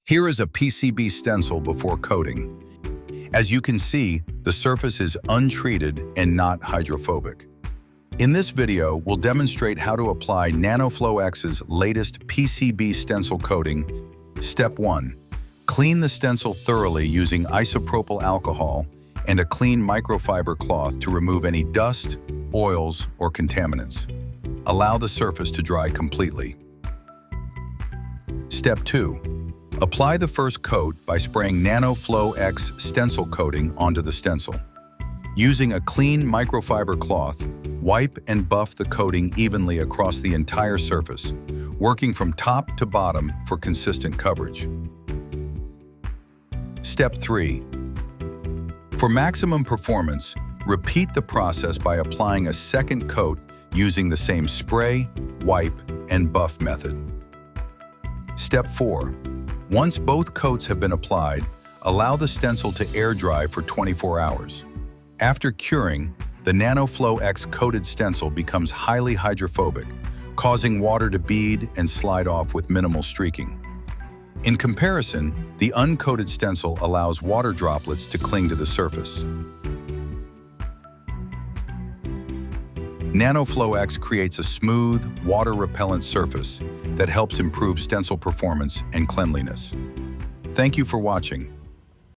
Here is a PCB stencil before coating. As you can see, the surface is untreated and not hydrophobic. In this video, we'll demonstrate how to apply NanoFlowX's latest PCB stencil coating. Step 1. Clean the stencil thoroughly using isopropyl alcohol and a clean microfiber cloth to remove any dust, oils, or contaminants. Allow the surface to dry completely. Step 2. Apply the first coat by spraying NanoFlowX stencil coating onto the stencil. Using a clean microfiber cloth, wipe and buff the coating evenly across the entire surface, working from top to bottom for consistent coverage. Step 3. For maximum performance, repeat the process by applying a second coat using the same spray, wipe, and buff method. Step 4. Once both coats have been applied, allow the stencil to air dry for 24 hours. After curing, the NanoFlowX coated stencil becomes highly hydrophobic, causing water to bead and slide off with minimal streaking. In comparison, the uncoated stencil allows water droplets to cling to the surface. NanoFlowX creates a smooth, water-repellent surface that helps improve stencil performance and cleanliness. Thank you for watching.